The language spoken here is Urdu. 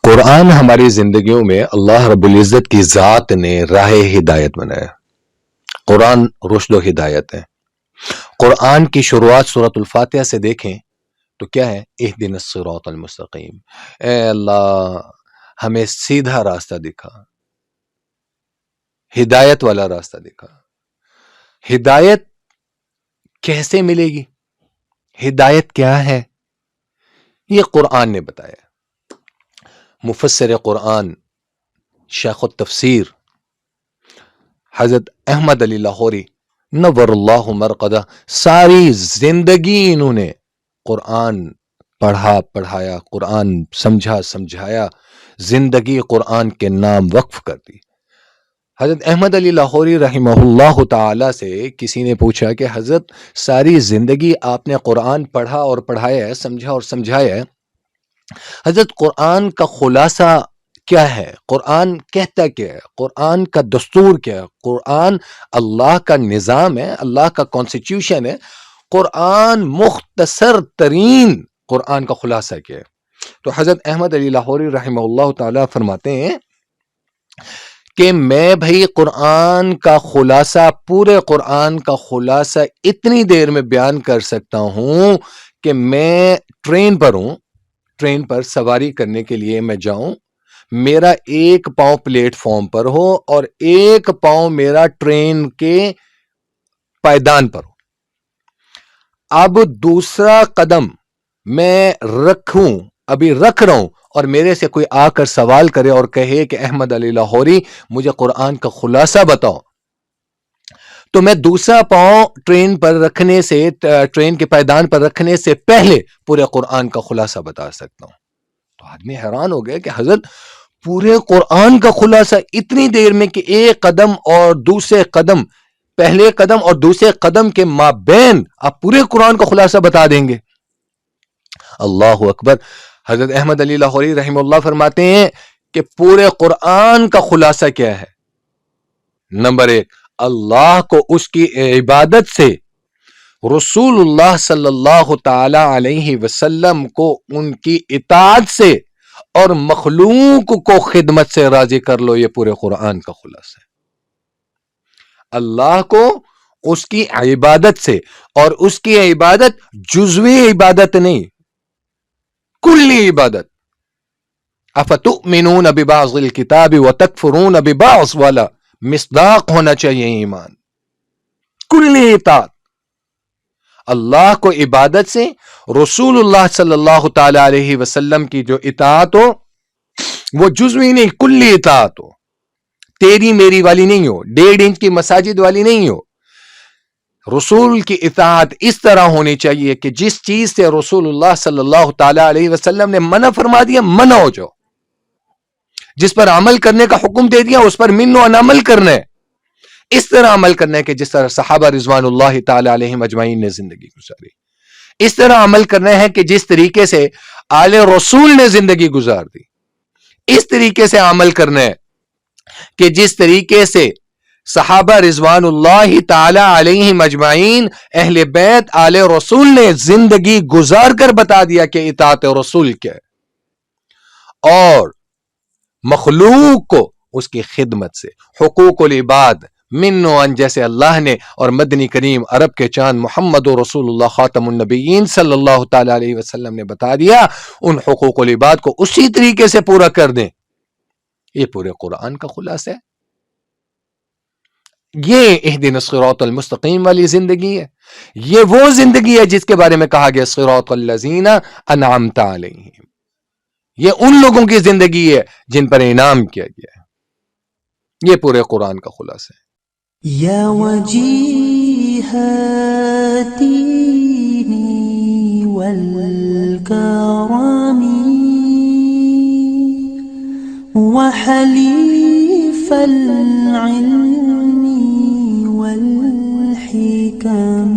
قرآن ہماری زندگیوں میں اللہ رب العزت کی ذات نے راہ ہدایت بنایا۔ قرآن رشد و ہدایت ہے۔ قرآن کی شروعات سورۃ الفاتحہ سے دیکھیں تو کیا ہے؟ اہدنا الصراط المستقیم، اے اللہ ہمیں سیدھا راستہ دکھا، ہدایت والا راستہ دکھا۔ ہدایت کیسے ملے گی؟ ہدایت کیا ہے؟ یہ قرآن نے بتایا۔ مفسر قرآن شیخ التفسیر حضرت احمد علی لاہوری نور اللہ مرقدہ، ساری زندگی انہوں نے قرآن پڑھایا، قرآن سمجھایا، زندگی قرآن کے نام وقف کر دی۔ حضرت احمد علی لاہوری رحمہ اللہ تعالی سے کسی نے پوچھا کہ حضرت ساری زندگی آپ نے قرآن پڑھا اور پڑھایا ہے، سمجھا اور سمجھایا ہے، حضرت قرآن کا خلاصہ کیا ہے؟ قرآن کہتا کیا ہے؟ قرآن کا دستور کیا ہے؟ قرآن اللہ کا نظام ہے، اللہ کا کانسٹیٹیوشن ہے۔ قرآن مختصر ترین قرآن کا خلاصہ کیا ہے؟ تو حضرت احمد علی لاہوری رحمہ اللہ تعالی فرماتے ہیں کہ میں بھائی قرآن کا خلاصہ، پورے قرآن کا خلاصہ اتنی دیر میں بیان کر سکتا ہوں کہ میں ٹرین پر ہوں، ٹرین پر سواری کرنے کے لیے میں جاؤں، میرا ایک پاؤں پلیٹ فارم پر ہو اور ایک پاؤں میرا ٹرین کے پائیدان پر ہو۔ اب دوسرا قدم میں ابھی رکھ رہا ہوں، اور میرے سے کوئی آ کر سوال کرے اور کہے کہ احمد علی لاہوری مجھے قرآن کا خلاصہ بتاؤ، تو میں دوسرا پاؤں ٹرین پر رکھنے سے، ٹرین کے پائیدان پر رکھنے سے پہلے پورے قرآن کا خلاصہ بتا سکتا ہوں۔ تو آدمی حیران ہو گیا کہ حضرت پورے قرآن کا خلاصہ اتنی دیر میں کہ ایک قدم اور دوسرے قدم، پہلے قدم اور دوسرے قدم کے مابین آپ پورے قرآن کا خلاصہ بتا دیں گے؟ اللہ اکبر۔ حضرت احمد علی لاہوری رحمہ اللہ فرماتے ہیں کہ پورے قرآن کا خلاصہ کیا ہے؟ نمبر 1، اللہ کو اس کی عبادت سے، رسول اللہ صلی اللہ تعالی علیہ وسلم کو ان کی اطاعت سے، اور مخلوق کو خدمت سے راضی کر لو۔ یہ پورے قرآن کا خلاصہ ہے۔ اللہ کو اس کی عبادت سے، اور اس کی عبادت جزوی عبادت نہیں، کلی عبادت۔ افتؤمنون ببعض الکتاب وتکفرون ببعض والا مصداق ہونا چاہیے ایمان، کلی اطاعت۔ اللہ کو عبادت سے، رسول اللہ صلی اللہ تعالی علیہ وسلم کی جو اطاعت ہو وہ جزوی نہیں، کلی اطاعت ہو، تیری میری والی نہیں ہو، 1.5 انچ کی مساجد والی نہیں ہو۔ رسول کی اطاعت اس طرح ہونی چاہیے کہ جس چیز سے رسول اللہ صلی اللہ تعالی علیہ وسلم نے منع فرما دیا، منع ہو جاؤ۔ جس پر عمل کرنے کا حکم دے دیا اس پر من و عمل کرنا ہے، اس طرح عمل کرنا ہے کہ جس طرح صحابہ رضوان اللہ تعالی علیہم اجمعین نے زندگی گزاری، اس طرح عمل کرنا ہے کہ جس طریقے سے آل رسول نے زندگی گزار دی، اس طریقے سے عمل کرنا ہے کہ جس طریقے سے صحابہ رضوان اللہ تعالی علیہم اجمعین، اہل بیت آل رسول نے زندگی گزار کر بتا دیا کہ اطاعت رسول کیا ہے، اور مخلوق کو اس کی خدمت سے، حقوق العباد، من و ان، جیسے اللہ نے اور مدنی کریم عرب کے چاند محمد رسول اللہ خاتم النبیین صلی اللہ تعالی علیہ وسلم نے بتا دیا، ان حقوق العباد کو اسی طریقے سے پورا کر دیں۔ یہ پورے قرآن کا خلاصہ ہے۔ یہ اہدنا الصراط المستقیم والی زندگی ہے۔ یہ وہ زندگی ہے جس کے بارے میں کہا گیا صراط الذین انعمت علیہم، یہ ان لوگوں کی زندگی ہے جن پر انعام کیا گیا ہے۔ یہ پورے قرآن کا خلاصہ ہے۔ یا وجیہ دینی والکرم وحلیف العلم والحکم